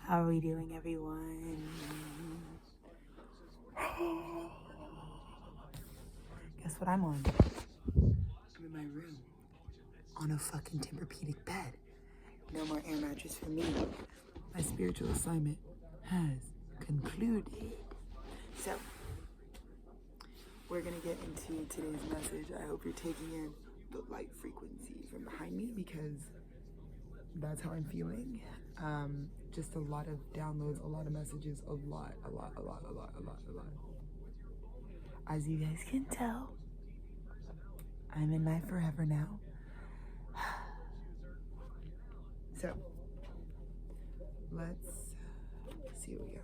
How are we doing, everyone? Guess what I'm on? I'm in my room on a fucking Tempur-Pedic bed. No more air mattress for me. My spiritual assignment has concluded. So, we're gonna get into today's message. I hope you're taking in the light frequency from behind me because that's how I'm feeling. Just a lot of downloads, a lot of messages, a lot. As you guys can tell, I'm in my forever now. So, let's see what we got.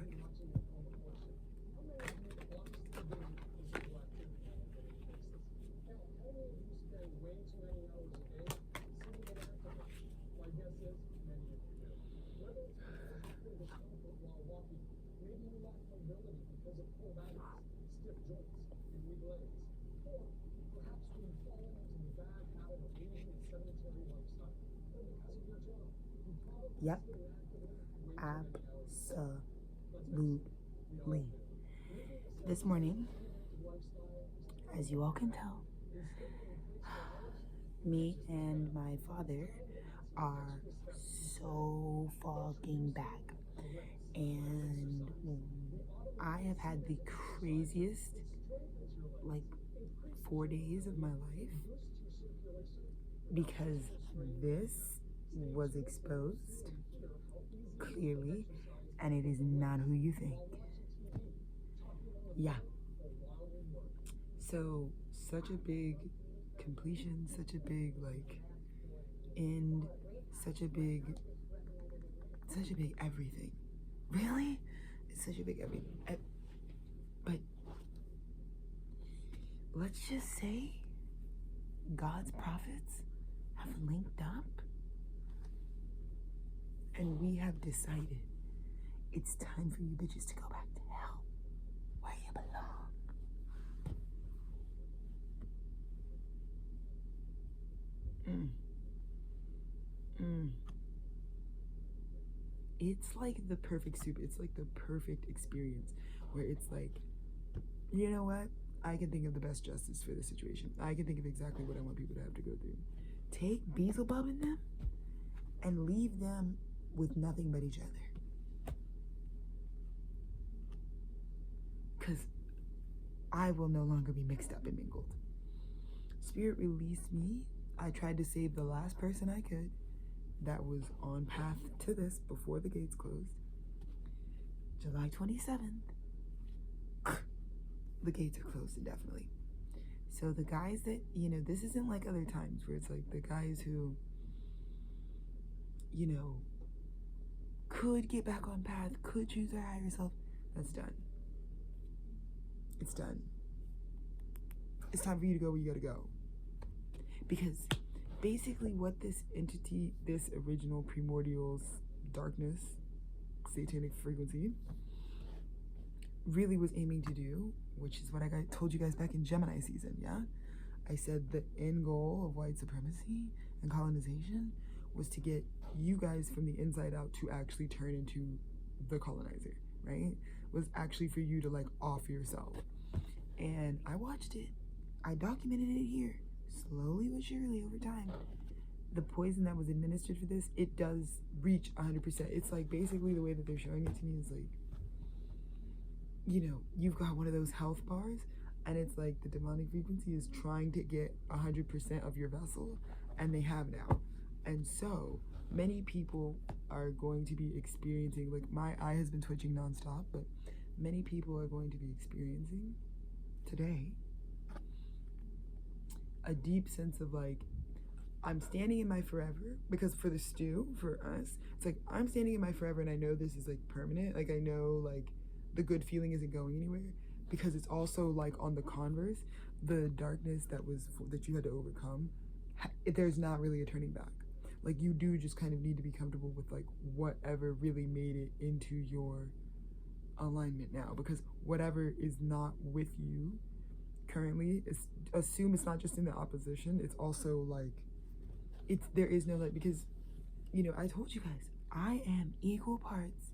Yep, absolutely. This morning, as you all can tell, me and my father are so fucking back. And I have had the craziest, 4 days of my life because this was exposed clearly, and it is not who you think. Yeah. So, such a big completion, such a big end, such a big everything. Really? It's such a big everything. But let's just say God's prophets have linked up and we have decided it's time for you bitches to go back to hell where you belong. It's like the perfect soup. It's like the perfect experience where it's like, you know what? I can think of the best justice for the situation. I can think of exactly what I want people to have to go through. Take Beelzebub in them and leave them with nothing but each other. Because I will no longer be mixed up and mingled. Spirit released me. I tried to save the last person I could that was on path to this before the gates closed. July 27th. The gates are closed indefinitely. So the guys that, this isn't like other times where it's like the guys who, could get back on path, could choose their higher self. That's done. It's done. It's time for you to go where you gotta go. Because basically what this entity, this original primordial darkness, satanic frequency, really was aiming to do, which is what I told you guys back in Gemini season, yeah? I said the end goal of white supremacy and colonization was to get you guys from the inside out to actually turn into the colonizer, right? Was actually for you to off yourself. And I watched it. I documented it here, slowly but surely over time. The poison that was administered for this, it does reach 100%. It's basically the way that they're showing it to me is you've got one of those health bars and it's the demonic frequency is trying to get 100% of your vessel, and they have now. And so many people are going to be experiencing, my eye has been twitching nonstop, but many people are going to be experiencing today a deep sense of I'm standing in my forever, because for the stew, for us, it's I'm standing in my forever and I know this is permanent. I know the good feeling isn't going anywhere, because it's also on the converse, the darkness that you had to overcome, there's not really a turning back. You do just kind of need to be comfortable with whatever really made it into your alignment now, because whatever is not with you currently assume it's not just in the opposition, it's also there is no because I told you guys I am equal parts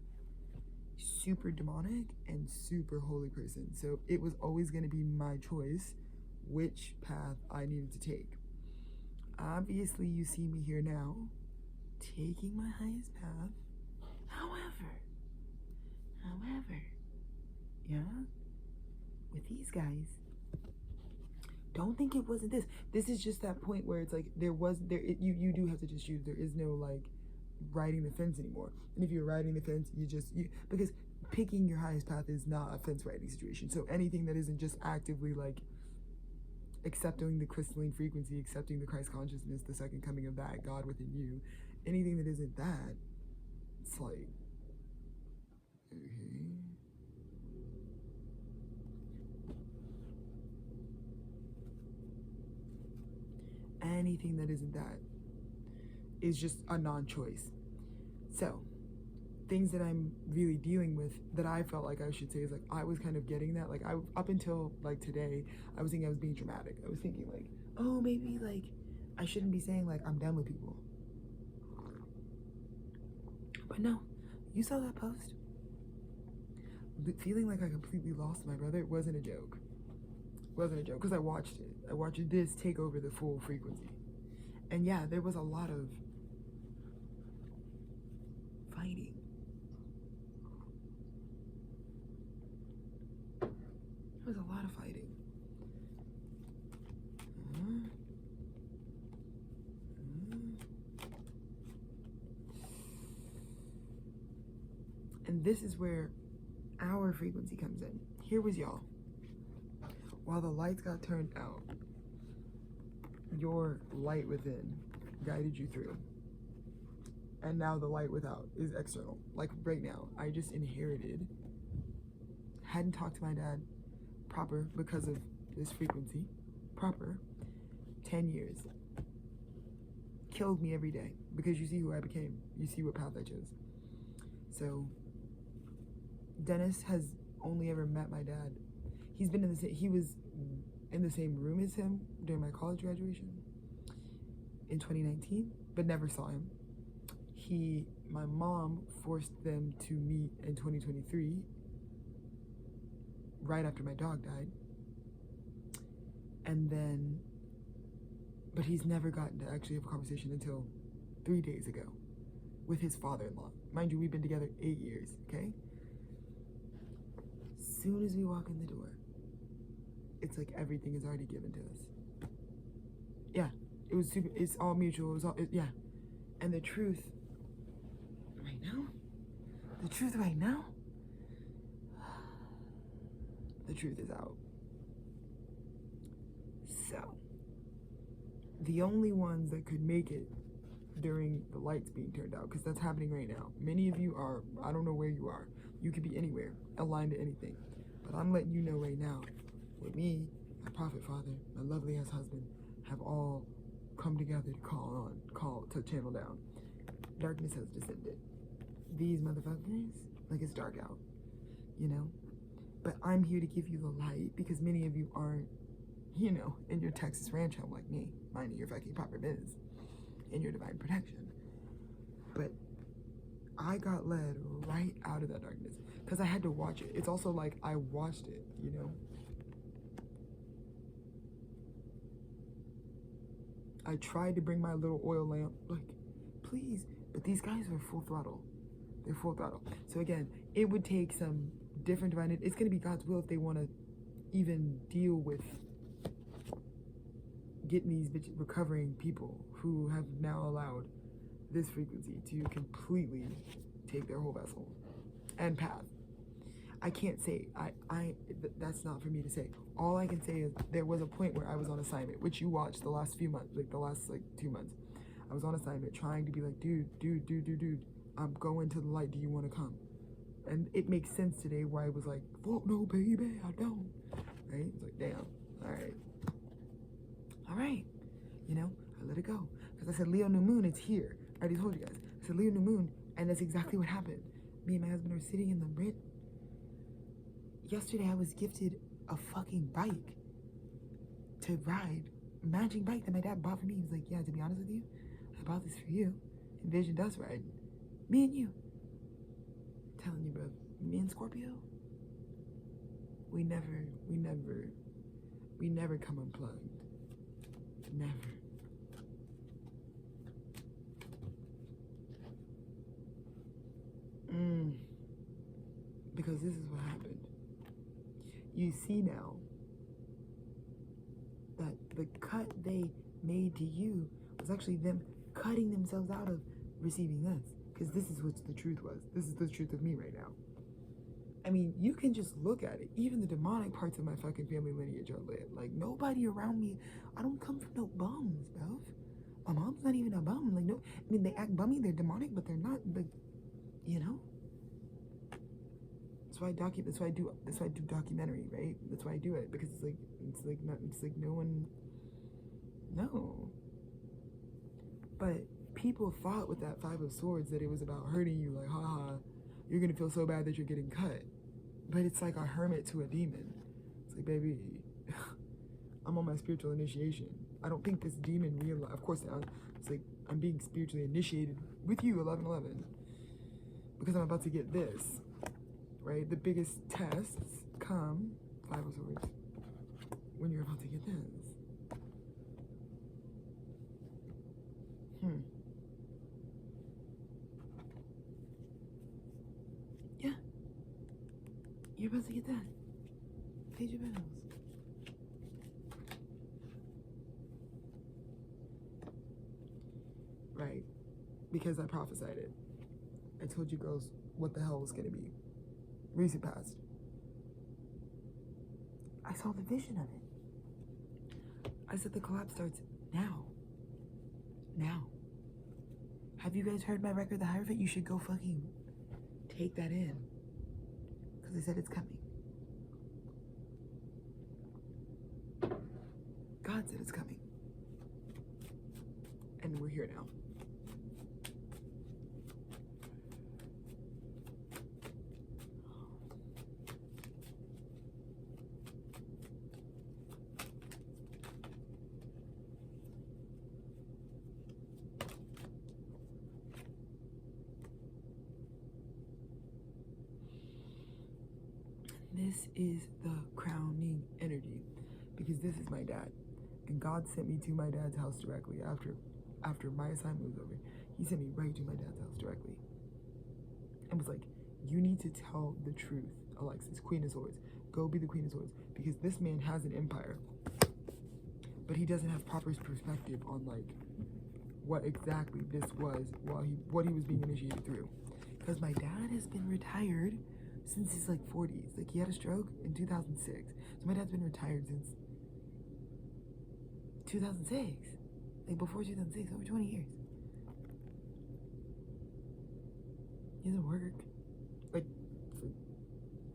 super demonic and super holy person. So it was always going to be my choice which path I needed to take. Obviously, you see me here now, taking my highest path. However, yeah, with these guys, don't think it wasn't this. This is just that point where it's like you do have to just choose. There is no like riding the fence anymore. And if you're riding the fence, because picking your highest path is not a fence riding situation. So anything that isn't just actively like accepting the crystalline frequency, accepting the Christ consciousness, the second coming of that God within you, anything that isn't that, it's like, okay. Anything that isn't that is just a non-choice. So things that I'm really dealing with that I felt like I should say is like I was kind of getting that, like I up until like today I was thinking I was being dramatic. I was thinking like, oh, maybe like I shouldn't be saying like I'm done with people. But no, you saw that post. Feeling like I completely lost my brother, it wasn't a joke. It wasn't a joke because I watched it. I watched this take over the full frequency. And yeah, there was a lot of fighting. There was a lot of fighting. And this is where our frequency comes in. Here was y'all. While the lights got turned out, your light within guided you through. And now the light without is external. Like right now, I just inherited, hadn't talked to my dad proper because of this frequency, proper, 10 years. Killed me every day because you see who I became. You see what path I chose. So Dennis has only ever met my dad. He was in the same room as him during my college graduation in 2019, but never saw him. My mom forced them to meet in 2023, right after my dog died. And then, but he's never gotten to actually have a conversation until 3 days ago with his father-in-law. Mind you, we've been together 8 years, okay? Soon as we walk in the door, it's like everything is already given to us. Yeah, it's all mutual, yeah. And the truth right now, the truth is out. So, the only ones that could make it during the lights being turned out, because that's happening right now. Many of you are, I don't know where you are. You could be anywhere, aligned to anything. But I'm letting you know right now, with me, my prophet father, my lovely ass husband, have all come together to call to channel down. Darkness has descended. These motherfuckers, like it's dark out, you know? But I'm here to give you the light because many of you aren't, you know, in your Texas ranch home like me, minding your fucking proper business, in your divine protection. But I got led right out of that darkness because I had to watch it. It's also like I watched it, you know? I tried to bring my little oil lamp, like, please. But these guys are full throttle. They're full throttle. So again, it would take some different divine, it's gonna be God's will if they wanna even deal with getting these recovering people who have now allowed this frequency to completely take their whole vessel and path. I can't say, that's not for me to say. All I can say is there was a point where I was on assignment, which you watched the last few months, like the last 2 months. I was on assignment trying to be like, dude, I'm going to the light. Do you want to come? And it makes sense today why I was like, fuck no, baby, I don't. Right? It's like, damn, all right. You know, I let it go. Because I said, Leo New Moon, it's here. I already told you guys. I said, Leo New Moon, and that's exactly what happened. Me and my husband are sitting in the bed. Yesterday, I was gifted a fucking bike to ride. A matching bike that my dad bought for me. He was like, yeah, to be honest with you, I bought this for you. Envision Dust Ride. Me and you. I'm telling you, bro. me and Scorpio, we never come unplugged. Never. Because this is what happened. You see now that the cut they made to you was actually them cutting themselves out of receiving this. Because this is what the truth was. This is the truth of me right now. I mean, you can just look at it. Even the demonic parts of my fucking family lineage are lit. Like, nobody around me, I don't come from no bums, bro. My mom's not even a bum. Like, no, I mean, they act bummy, they're demonic, but they're not, like, you know? That's why I do documentary, right? That's why I do it, because it's like no one, no. But people thought with that Five of Swords that it was about hurting you, like, haha, you're gonna feel so bad that you're getting cut. But it's like a hermit to a demon. It's like, baby, I'm on my spiritual initiation. I don't think this demon realized, of course now, it's like, I'm being spiritually initiated with you, 11/11, because I'm about to get this, right? The biggest tests come, Five of Swords, when you're about to get this. Yeah. You're about to get that. Page of Pentacles. Right. Because I prophesied it. I told you girls what the hell was going to be. Recent past. I saw the vision of it. I said the collapse starts now. Now. Have you guys heard my record, The Hierophant? You should go fucking take that in. Because I said it's coming. God said it's coming. And we're here now. This is the crowning energy, because this is my dad, and God sent me to my dad's house directly after my assignment was over. He sent me right to my dad's house directly and was like, you need to tell the truth, Alexis, Queen of Swords. Go be the Queen of Swords, because this man has an empire, but he doesn't have proper perspective on like what exactly this was what he was being initiated through. Because my dad has been retired since his like 40s. Like, he had a stroke in 2006. So my dad's been retired since 2006. Like, before 2006, over 20 years. He doesn't work. Like,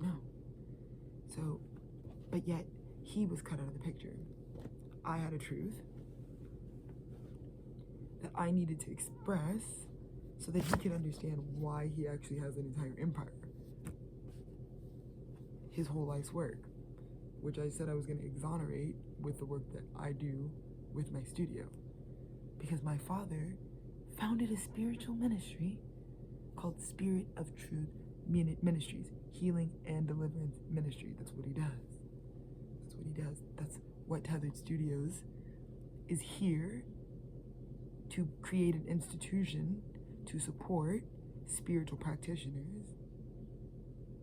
no. So, but yet, he was cut out of the picture. I had a truth that I needed to express so that he could understand why he actually has an entire empire. His whole life's work, which I said I was going to exonerate with the work that I do with my studio. Because my father founded a spiritual ministry called Spirit of Truth Ministries, Healing and Deliverance Ministry. That's what he does. That's what he does. That's what Tethered Studios is here to create an institution to support spiritual practitioners.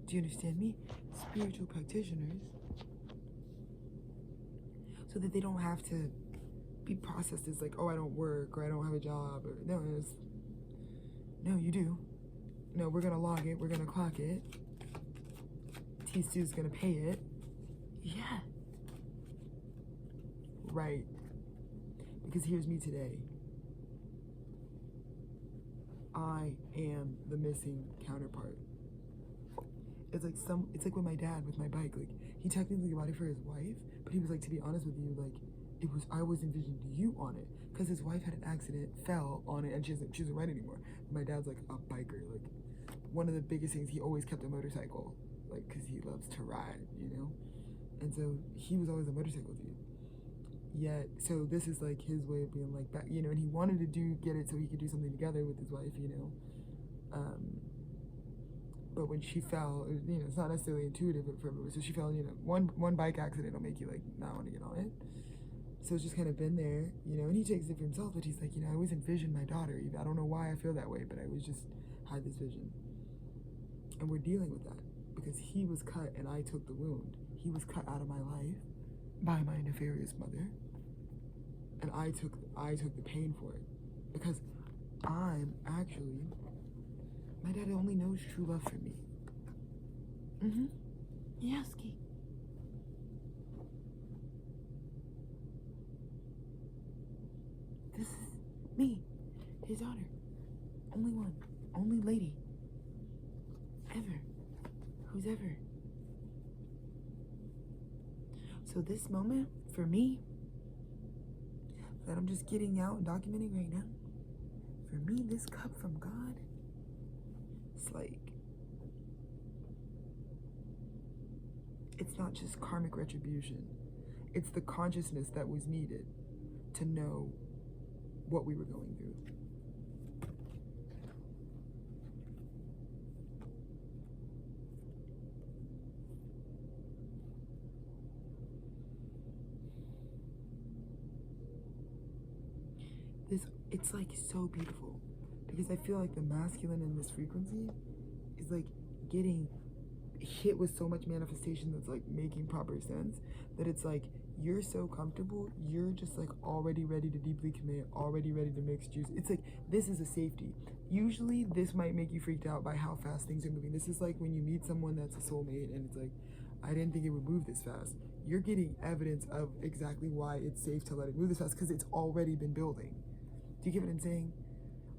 Do you understand me? Spiritual practitioners. So that they don't have to be processed as like, oh, I don't work, or I don't have a job, or no, you do. No, we're gonna log it, we're gonna clock it. T-Stu's gonna pay it. Yeah. Right. Because here's me today. I am the missing counterpart. It's like with my dad, with my bike, like, he technically bought it for his wife, but he was like, to be honest with you, like, I was envisioning you on it, because his wife had an accident, fell on it, and she doesn't ride anymore. My dad's like a biker, like, one of the biggest things, he always kept a motorcycle, like, because he loves to ride, you know? And so he was always a motorcycle dude. Yet, so this is like his way of being like that, you know, and he wanted to get it so he could do something together with his wife, you know? but when she fell, it's not necessarily intuitive for everybody. So she fell, one bike accident will make you like not want to get on it. So it's just kind of been there, and he takes it for himself, but he's like, I always envisioned my daughter. I don't know why I feel that way, but I always just had this vision. And we're dealing with that because he was cut and I took the wound. He was cut out of my life by my nefarious mother. And I took the pain for it because my dad only knows true love for me. Yaski. This is me, his daughter. Only one. Only lady. Ever. Who's ever. So this moment, for me, that I'm just getting out and documenting right now, for me, this cup from God, it's like, it's not just karmic retribution. It's the consciousness that was needed to know what we were going through. It's like so beautiful because I feel like the masculine in this frequency is like getting hit with so much manifestation that's like making proper sense that it's like you're so comfortable, you're just like already ready to deeply commit, already ready to mix juice. It's like this is a safety. Usually this might make you freaked out by how fast things are moving. This is like when you meet someone that's a soulmate and it's like, I didn't think it would move this fast. You're getting evidence of exactly why it's safe to let it move this fast because it's already been building. Do you get what I'm saying?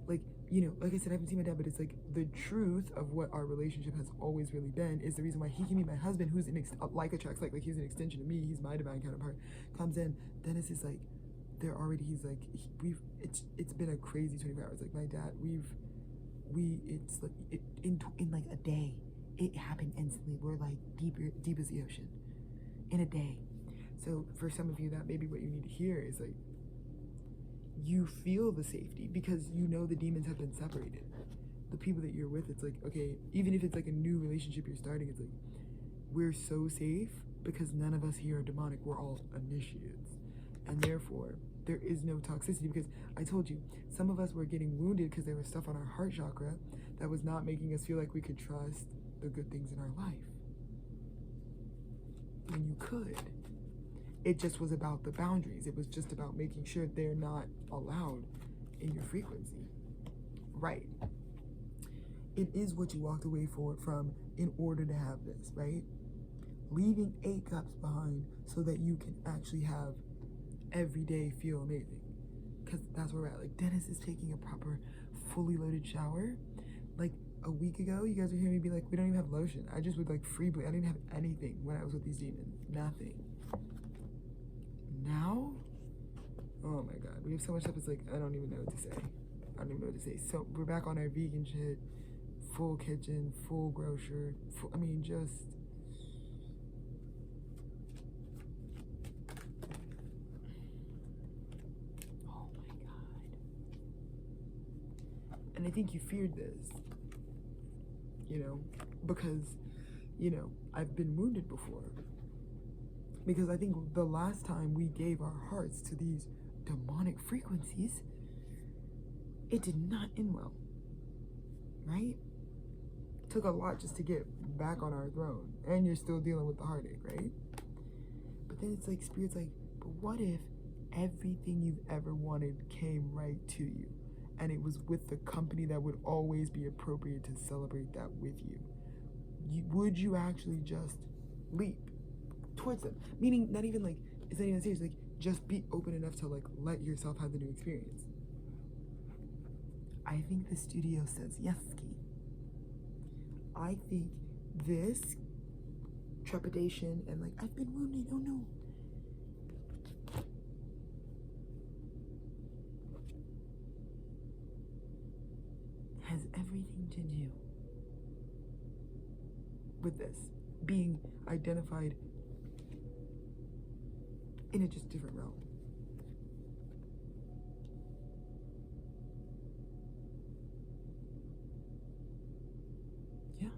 Like, like I said, I haven't seen my dad, but it's like the truth of what our relationship has always really been is the reason why he can be my husband, who's like attracts like he's an extension of me. He's my divine counterpart. Comes in, Dennis is like, he's like, it's been a crazy 24 hours. Like my dad, it's like in like a day, it happened instantly. We're like deep as the ocean in a day. So for some of you, that may be what you need to hear is like, you feel the safety because the demons have been separated. The people that you're with, it's like, okay, even if it's like a new relationship you're starting, it's like, we're so safe because none of us here are demonic. We're all initiates. And therefore, there is no toxicity because I told you, some of us were getting wounded because there was stuff on our heart chakra that was not making us feel like we could trust the good things in our life. When you could. It just was about the boundaries. It was just about making sure they're not allowed in your frequency. Right. It is what you walked away from in order to have this, right? Leaving 8 cups behind so that you can actually have every day feel amazing. Because that's where we're at. Like, Dennis is taking a proper, fully loaded shower. Like, a week ago, you guys were hearing me be like, we don't even have lotion. I just would like free bleed. I didn't have anything when I was with these demons. Nothing. Now, oh my God, we have so much stuff. It's like, I don't even know what to say. So we're back on our vegan shit, full kitchen, full grocer, just. Oh my God. And I think you feared this, because, I've been wounded before. Because I think the last time we gave our hearts to these demonic frequencies, it did not end well, right? It took a lot just to get back on our throne, and you're still dealing with the heartache, right? But then it's like, Spirit's like, but what if everything you've ever wanted came right to you, and it was with the company that would always be appropriate to celebrate that with you? Would you actually just leap towards them? Meaning, not even like, it's not even serious, like, just be open enough to like let yourself have the new experience. I think the studio says yeski. I think this trepidation and like, I've been wounded, oh no. Has everything to do with this being identified in a just different realm. Yeah.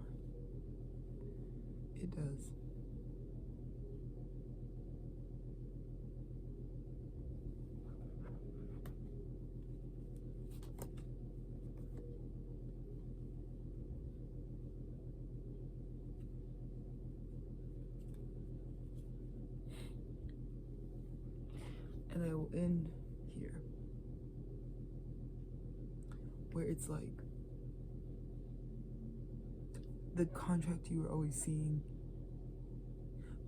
It does. And I will end here, where it's like the contract you were always seeing,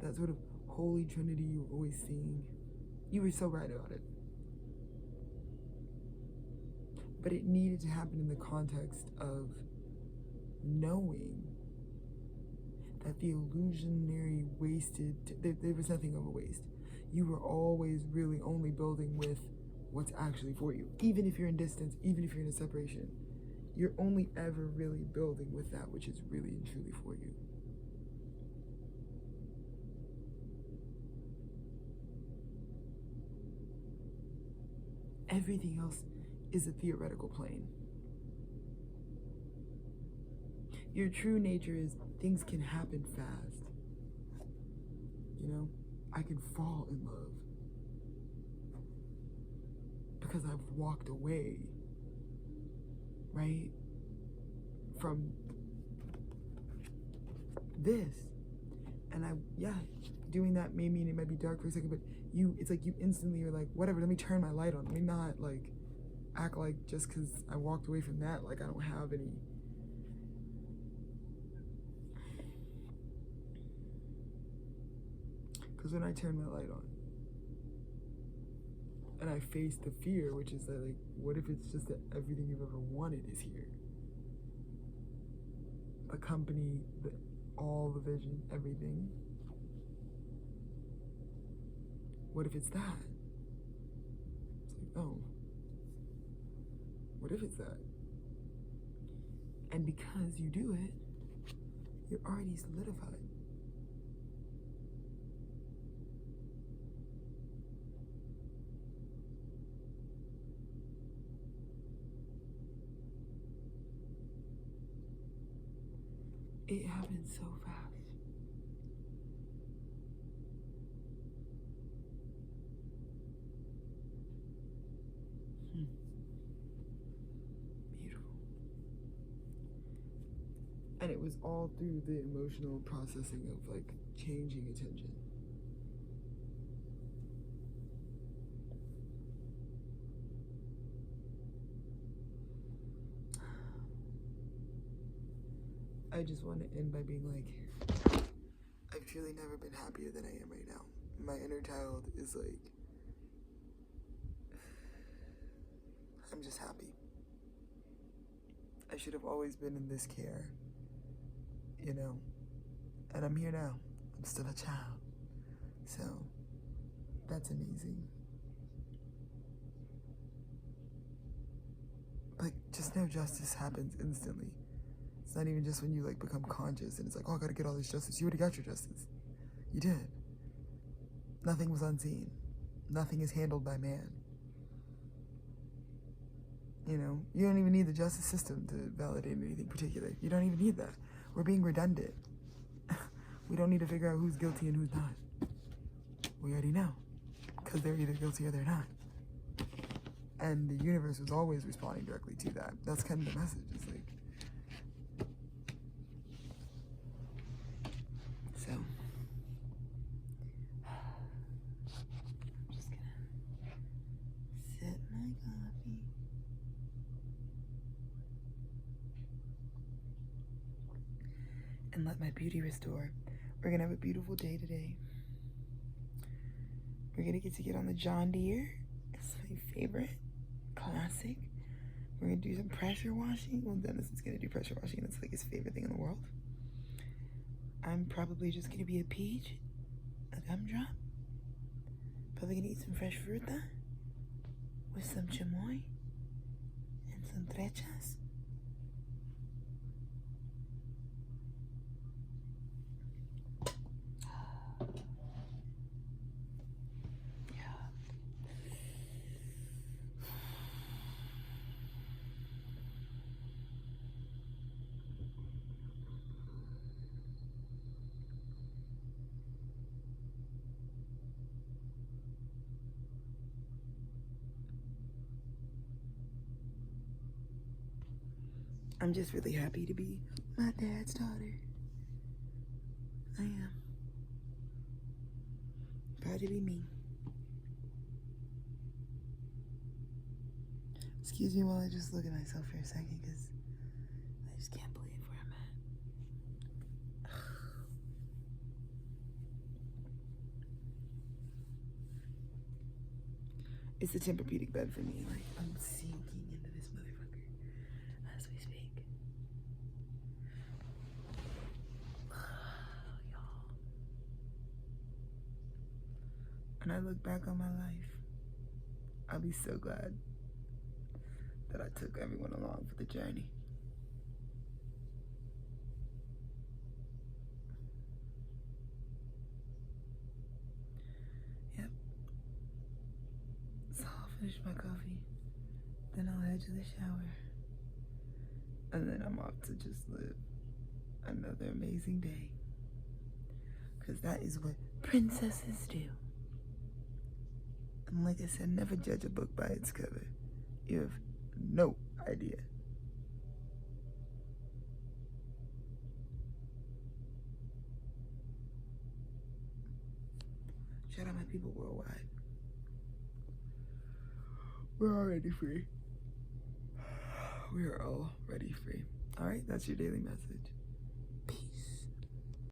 that sort of holy trinity you were always seeing. You were so right about it. But it needed to happen in the context of knowing that the illusionary wasted, there was nothing of a waste. You were always really only building with what's actually for you. Even if you're in distance, even if you're in a separation, you're only ever really building with that which is really and truly for you. Everything else is a theoretical plane. Your true nature is things can happen fast. You know, I can fall in love because I've walked away, right, from this. And doing that may mean it might be dark for a second, but it's like you instantly are like, whatever, let me turn my light on. Let me not like act like just because I walked away from that, like I don't have any. Because when I turn my light on and I face the fear, which is that, like, what if it's just that everything you've ever wanted is here? The company, all the vision, everything. What if it's that? It's like, oh, what if it's that? And because you do it, you're already solidified. It happens so fast. Beautiful. And it was all through the emotional processing of like changing attention. I just want to end by being like, I've truly never been happier than I am right now. My inner child is like, I'm just happy. I should have always been in this care, you know, and I'm here now. I'm still a child. So that's amazing. Like, just know justice happens instantly. It's not even just when you like become conscious and it's like, oh, I gotta get all this justice. You already got your justice. You did. Nothing was unseen. Nothing is handled by man. You know, you don't even need the justice system to validate anything particular. You don't even need that. We're being redundant. We don't need to figure out who's guilty and who's not. We already know. Because they're either guilty or they're not. And the universe was always responding directly to that. That's kind of the message. It's like, so, I'm just gonna sip my coffee. And let my beauty restore. We're gonna have a beautiful day today. We're gonna get to get on the John Deere. It's my favorite. Classic. We're gonna do some pressure washing. Well, Dennis is gonna do pressure washing. It's like his favorite thing in the world. I'm probably just gonna be a peach, a gumdrop. Probably gonna eat some fresh fruta with some chamoy and some trechas. I'm just really happy to be my dad's daughter. I am. Proud to be me. Excuse me while I just look at myself for a second, because I just can't believe where I'm at. It's the Tempur-Pedic bed for me. Like, I'm sinking into this motherfucker as we speak. Y'all. And I look back on my life, I'll be so glad that I took everyone along for the journey. Yep. So I'll finish my coffee, then I'll head to the shower, and then I'm off to just live another amazing day. Because that is what princesses do. And like I said, never judge a book by its cover. You have no idea. Shout out my people worldwide. We're already free. We are already free. All right, that's your daily message.